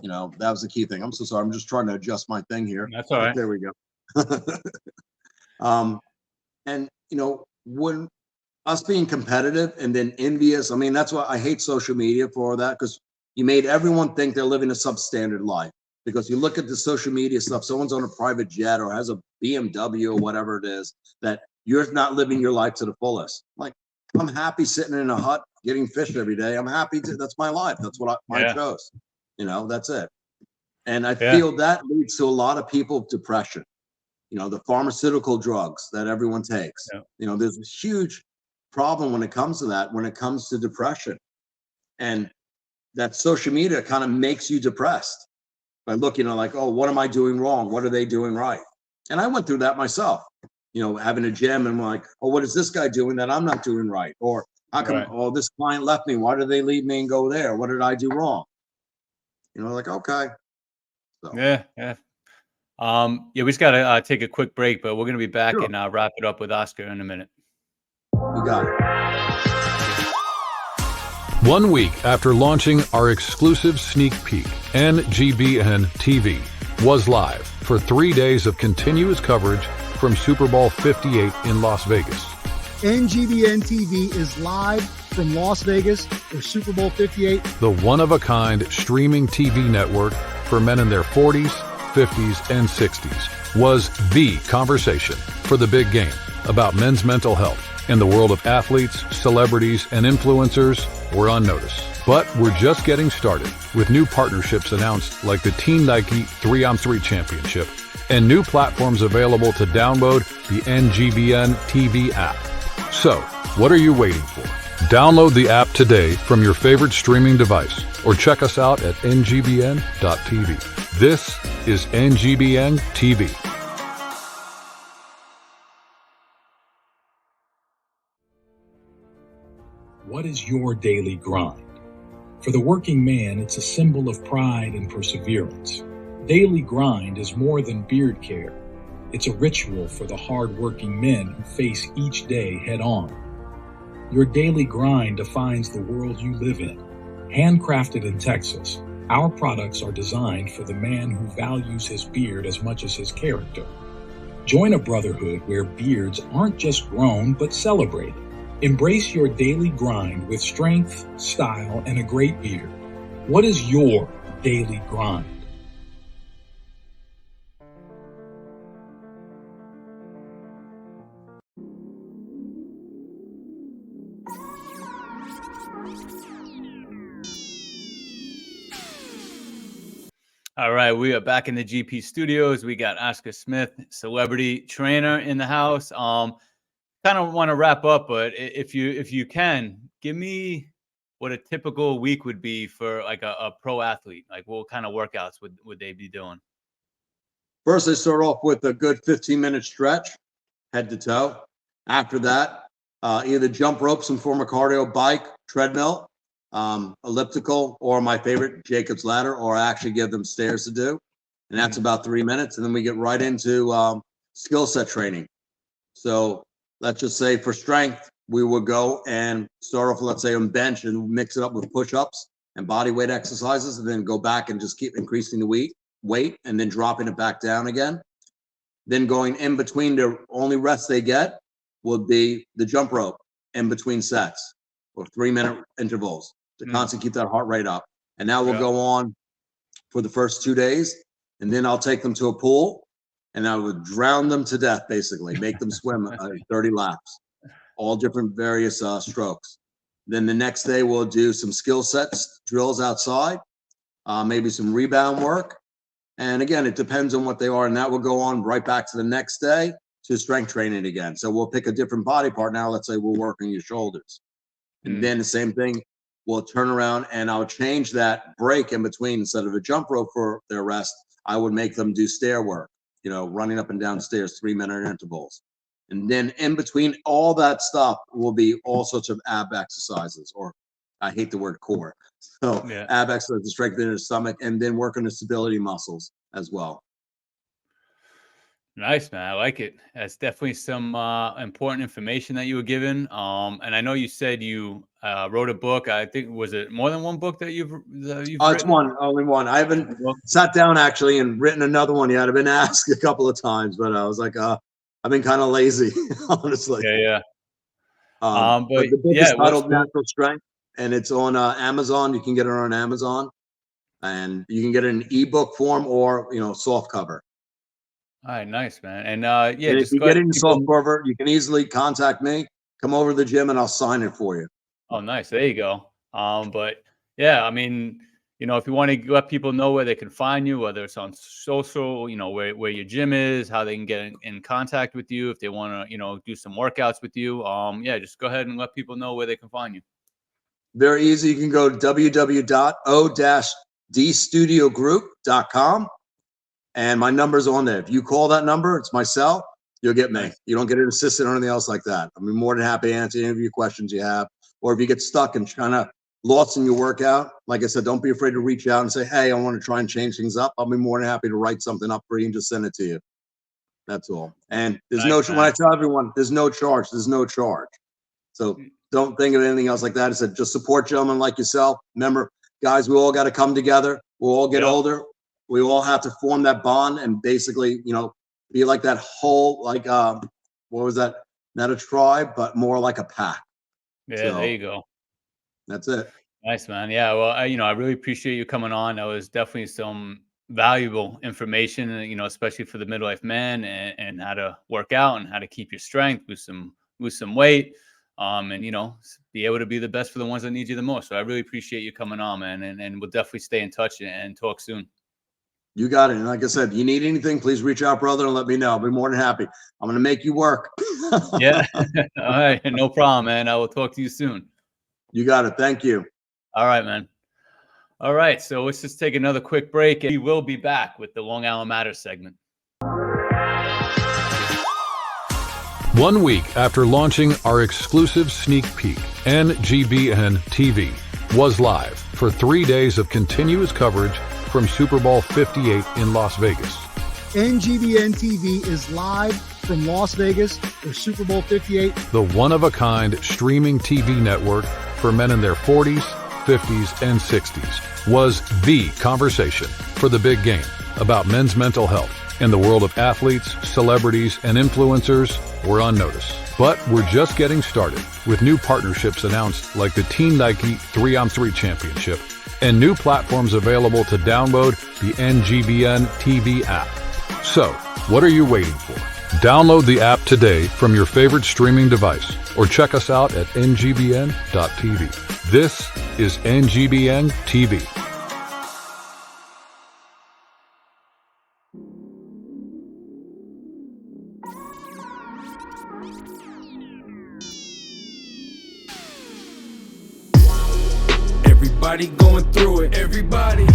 That was the key thing. I'm so sorry. I'm just trying to adjust my thing here. That's all right. There we go. And, when us being competitive and then envious, I mean, that's why I hate social media for that, because you made everyone think they're living a substandard life. Because you look at the social media stuff, someone's on a private jet or has a BMW or whatever it is, that you're not living your life to the fullest. Like, I'm happy sitting in a hut getting fish every day. I'm happy that's my life. That's what I chose. That's it. And I feel that leads to a lot of people depression. The pharmaceutical drugs that everyone takes. Yeah. There's a huge problem when it comes to that, when it comes to depression. And that social media kind of makes you depressed by looking at like, oh, what am I doing wrong? What are they doing right? And I went through that myself, having a gym, and I'm like, oh, what is this guy doing that I'm not doing right? Or how come, oh, this client left me? Why did they leave me and go there? What did I do wrong? Like, okay. So. Yeah. We just got to take a quick break, but we're going to be back and wrap it up with Oscar in a minute. You got it. 1 week after launching our exclusive sneak peek, NGBN TV was live for 3 days of continuous coverage from Super Bowl 58 in Las Vegas. NGBN TV is live from Las Vegas for Super Bowl 58. The one-of-a-kind streaming TV network for men in their 40s, 50s, and 60s was the conversation for the big game about men's mental health. In the world of athletes, celebrities, and influencers, we're on notice. But we're just getting started with new partnerships announced like the Team Nike 3-on-3 Championship and new platforms available to download the NGBN TV app. So, what are you waiting for? Download the app today from your favorite streaming device or check us out at ngbn.tv. This is NGBN TV. What is your daily grind? For the working man, it's a symbol of pride and perseverance. Daily grind is more than beard care. It's a ritual for the hard-working men who face each day head-on. Your daily grind defines the world you live in. Handcrafted in Texas, our products are designed for the man who values his beard as much as his character. Join a brotherhood where beards aren't just grown but celebrated. Embrace your daily grind with strength, style, and a great beard. What is your daily grind? All right, we are back in the GP studios. We got Oscar Smith, celebrity trainer, in the house. Kind of want to wrap up, but if you can, give me what a typical week would be for like a pro athlete. Like, what kind of workouts would they be doing? First, I start off with a good 15-minute stretch, head to toe. After that, either jump rope, some form of cardio, bike, treadmill, elliptical, or my favorite, Jacob's ladder, or I actually give them stairs to do. And that's about 3 minutes. And then we get right into skill set training. So let's just say for strength, we would go and start off, let's say, on bench and mix it up with push-ups and body weight exercises, and then go back and just keep increasing the weight and then dropping it back down again. Then going in between, the only rest they get would be the jump rope in between sets, or 3-minute intervals to constantly keep that heart rate up. And now we'll go on for the first 2 days, and then I'll take them to a pool and I would drown them to death, basically, make them swim 30 laps, all different various strokes. Then the next day we'll do some skill sets, drills outside, maybe some rebound work. And again, it depends on what they are. And that will go on right back to the next day to strength training again. So we'll pick a different body part. Now, let's say we're working your shoulders. And then the same thing, we'll turn around and I'll change that break in between. Instead of a jump rope for their rest, I would make them do stair work, running up and down stairs, 3-minute intervals. And then in between all that stuff will be all sorts of ab exercises, or I hate the word core. So ab exercises to strengthen the stomach, and then work on the stability muscles as well. Nice, man. I like it. That's definitely some important information that you were given. And I know you said you wrote a book. I think, was it more than one book that you've written? It's one, only one. I haven't sat down actually and written another one yet. I've been asked a couple of times, but I was like, I've been kind of lazy, honestly. Yeah. But the book is titled Natural Strength, and it's on Amazon. You can get it on Amazon, and you can get it in ebook form or soft cover. All right, nice, man. And and if you get it in soft cover, you can easily contact me. Come over to the gym, and I'll sign it for you. Oh, nice. There you go. But yeah, I mean, if you want to let people know where they can find you, whether it's on social, where your gym is, how they can get in contact with you, if they want to, do some workouts with you. Just go ahead and let people know where they can find you. Very easy. You can go to www.o-dstudiogroup.com. And my number's on there. If you call that number, it's my cell, you'll get me. Nice. You don't get an assistant or anything else like that. I'll be more than happy to answer any of your questions you have. Or if you get stuck and kind of lost in your workout, like I said, don't be afraid to reach out and say, hey, I want to try and change things up. I'll be more than happy to write something up for you and just send it to you. That's all. And there's when I tell everyone, there's no charge. There's no charge. So don't think of anything else like that. I said, just support gentlemen like yourself. Remember, guys, we all got to come together. We'll all get older. We all have to form that bond and basically, be like that whole, like, what was that? Not a tribe, but more like a pack. Yeah, so, there you go. That's it. Nice, man. Yeah, well, I really appreciate you coming on. That was definitely some valuable information, especially for the midlife man, and how to work out and how to keep your strength, lose some weight, and be able to be the best for the ones that need you the most. So I really appreciate you coming on, man, and we'll definitely stay in touch and talk soon. You got it. And like I said, you need anything, please reach out, brother, and let me know. I'll be more than happy. I'm going to make you work. Yeah. All right. No problem, man. I will talk to you soon. You got it. Thank you. All right, man. All right. So let's just take another quick break, and we will be back with the Long Island Matters segment. 1 week after launching our exclusive sneak peek, NGBN TV was live for 3 days of continuous coverage from Super Bowl 58 in Las Vegas. NGBN TV is live from Las Vegas for Super Bowl 58. The one-of-a-kind streaming TV network for men in their 40s, 50s, and 60s was the conversation for the big game about men's mental health. And the world of athletes, celebrities, and influencers were on notice. But we're just getting started with new partnerships announced like the Team Nike 3-on-3 Championship and new platforms available to download the NGBN TV app. So, what are you waiting for? Download the app today from your favorite streaming device or check us out at ngbn.tv. This is NGBN TV. Everybody going through it. Everybody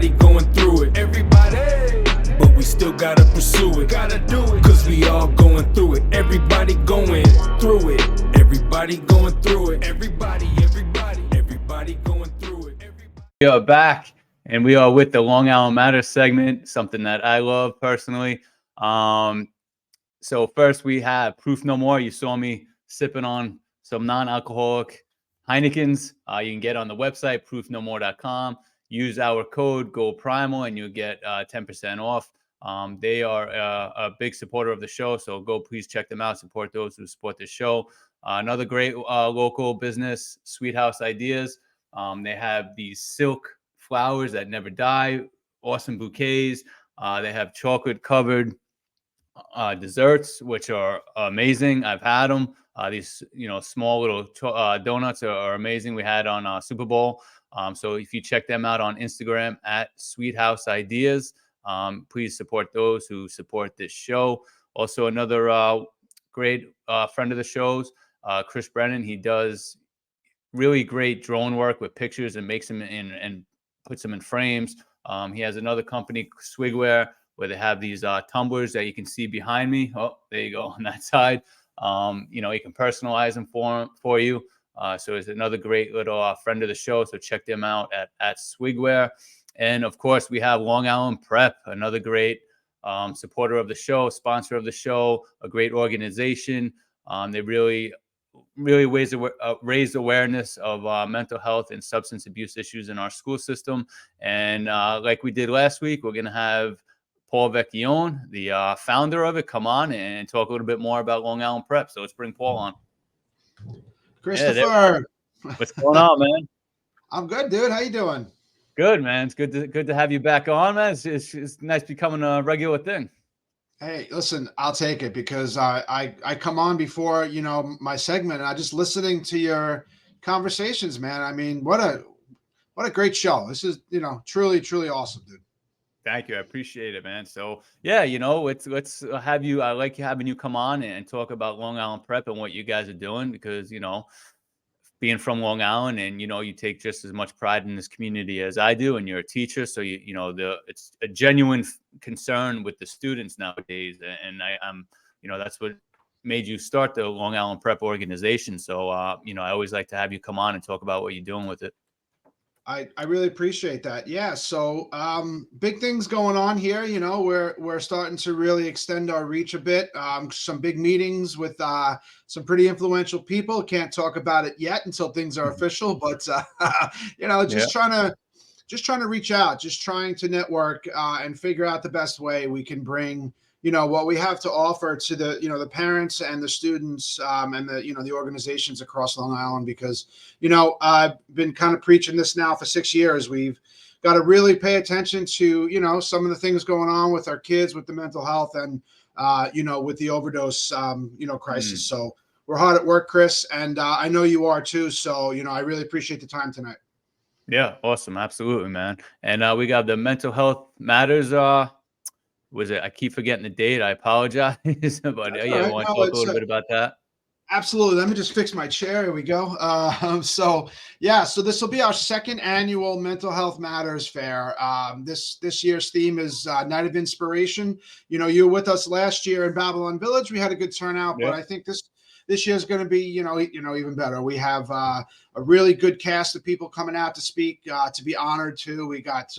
going through it. Everybody. But we still gotta pursue it. Gotta do it. Cause we all going through it. Everybody going through it. Everybody going through it. Everybody going through it. We are back, and we are with the Long Island Matters segment, something that I love personally. So first we have Proof No More. You saw me sipping on some non-alcoholic Heinekens. You can get on the website, proofnomore.com. Use our code GOPRIMAL and you'll get 10% off. They are a big supporter of the show, so go please check them out. Support those who support the show. Another great local business, Sweet House Ideas. They have these silk flowers that never die, awesome bouquets. They have chocolate-covered desserts, which are amazing. I've had them. These, small little donuts are amazing. We had on Super Bowl. So if you check them out on Instagram at Sweet House Ideas, please support those who support this show. Also, another great friend of the show's, Chris Brennan. He does really great drone work with pictures and makes them in and puts them in frames. He has another company, Swigware, where they have these tumblers that you can see behind me. Oh, there you go on that side. You can personalize them for you. So it's another great little friend of the show. So check them out at Swigware. And of course, we have Long Island Prep, another great supporter of the show, sponsor of the show, a great organization. They really raise awareness of mental health and substance abuse issues in our school system. And like we did last week, we're going to have Paul Vecchione, the founder of it, come on and talk a little bit more about Long Island Prep. So let's bring Paul on. Christopher, what's going on, man? I'm good, dude. How you doing? Good, man. It's good to have you back on, man. It's nice becoming a regular thing. Hey, listen, I'll take it because I come on before my segment, and I just listening to your conversations, man. I mean, what a great show. This is truly awesome, dude. Thank you. I appreciate it, man. So yeah, let's have you. I like having you come on and talk about Long Island Prep and what you guys are doing because being from Long Island and you take just as much pride in this community as I do, and you're a teacher, so it's a genuine concern with the students nowadays, and I'm that's what made you start the Long Island Prep organization. So I always like to have you come on and talk about what you're doing with it. I really appreciate that. Yeah. So big things going on here. We're starting to really extend our reach a bit. Some big meetings with some pretty influential people. Can't talk about it yet until things are official, but trying to reach out, just trying to network and figure out the best way we can bring what we have to offer to the the parents and the students and the organizations across Long Island, because I've been kind of preaching this now for 6 years. We've got to really pay attention to some of the things going on with our kids with the mental health and with the overdose crisis. So we're hard at work, Chris, and I know you are too. So I really appreciate the time tonight. Yeah, awesome, absolutely, man. And we got the Mental Health Matters. Was it? I keep forgetting the date. I apologize. But Right. I want to talk a little bit about that. Absolutely. Let me just fix my chair. Here we go. So this will be our second annual Mental Health Matters Fair. This year's theme is Night of Inspiration. You were with us last year in Babylon Village. We had a good turnout, but I think this year's going to be, even better. We have a really good cast of people coming out to speak, to be honored too. We got,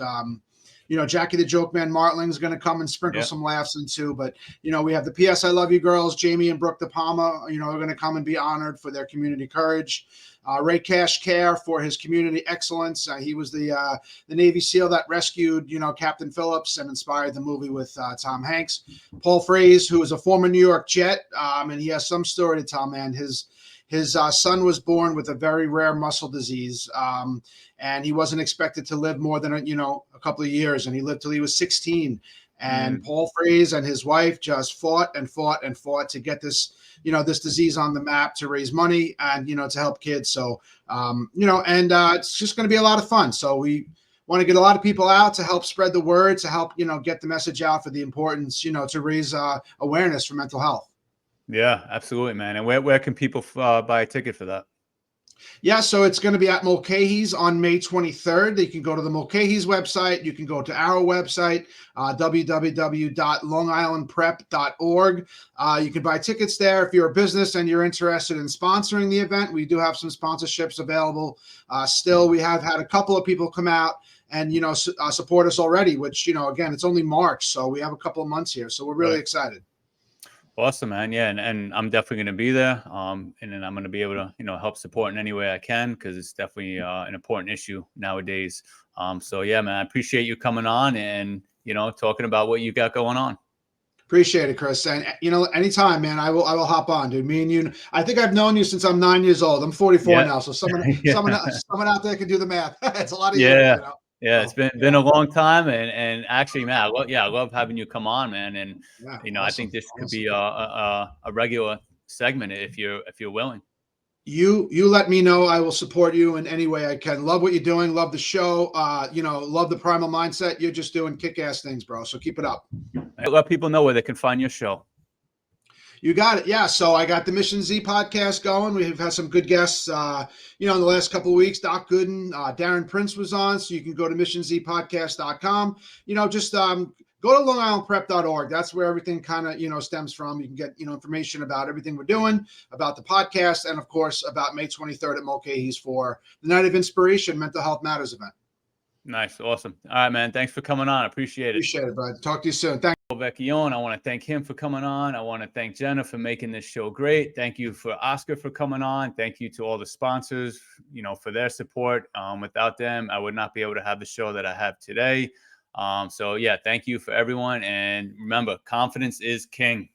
Jackie the Joke Man Martling is going to come and sprinkle some laughs into. But, we have the P.S. I Love You girls, Jamie and Brooke De Palma, are going to come and be honored for their community courage. Ray Cash Care for his community excellence. He was the Navy SEAL that rescued, Captain Phillips and inspired the movie with Tom Hanks. Paul Fraze, who is a former New York Jet, and he has some story to tell, man. His son was born with a very rare muscle disease, and he wasn't expected to live more than a couple of years, and he lived till he was 16. And Paul Fraze and his wife just fought and fought and fought to get this disease on the map, to raise money and, to help kids. So, it's just going to be a lot of fun. So we want to get a lot of people out to help spread the word, to help, get the message out for the importance, to raise awareness for mental health. Yeah, absolutely, man. And where can people buy a ticket for that? Yeah, so it's going to be at Mulcahy's on May 23rd. You can go to the Mulcahy's website. You can go to our website, www.longislandprep.org. You can buy tickets there. If you're a business and you're interested in sponsoring the event, we do have some sponsorships available. Still, we have had a couple of people come out and, support us already, which, again, it's only March. So we have a couple of months here. So we're really excited. Awesome, man. Yeah, and I'm definitely going to be there. And then I'm going to be able to, help support in any way I can, because it's definitely an important issue nowadays. So yeah, man, I appreciate you coming on and, talking about what you got going on. Appreciate it, Chris. And anytime, man, I will hop on, dude. Me and you, I think I've known you since I'm 9 years old. I'm 44 now. So someone out there can do the math. It's a lot of years, Yeah, it's been a long time, and actually, man, I love having you come on, man. And awesome, I think this could be a regular segment if you're willing. You let me know. I will support you in any way I can. Love what you're doing. Love the show. Love the Primal Mindset. You're just doing kick-ass things, bro. So keep it up. Let people know where they can find your show. You got it. Yeah. So I got the Mission Z podcast going. We've had some good guests, in the last couple of weeks. Doc Gooden, Darren Prince was on. So you can go to missionzpodcast.com. Just go to longislandprep.org. That's where everything kind of, stems from. You can get, information about everything we're doing, about the podcast, and of course, about May 23rd at Mulcahy's for the Night of Inspiration Mental Health Matters event. Nice. Awesome. All right, man. Thanks for coming on. Appreciate it. Appreciate it, bud. Talk to you soon. Thanks. Vecchione, I want to thank him for coming on. I want to thank Jenna for making this show great. Thank you for Oscar for coming on. Thank you to all the sponsors, for their support. Without them, I would not be able to have the show that I have today. So yeah, thank you for everyone. And remember, confidence is king.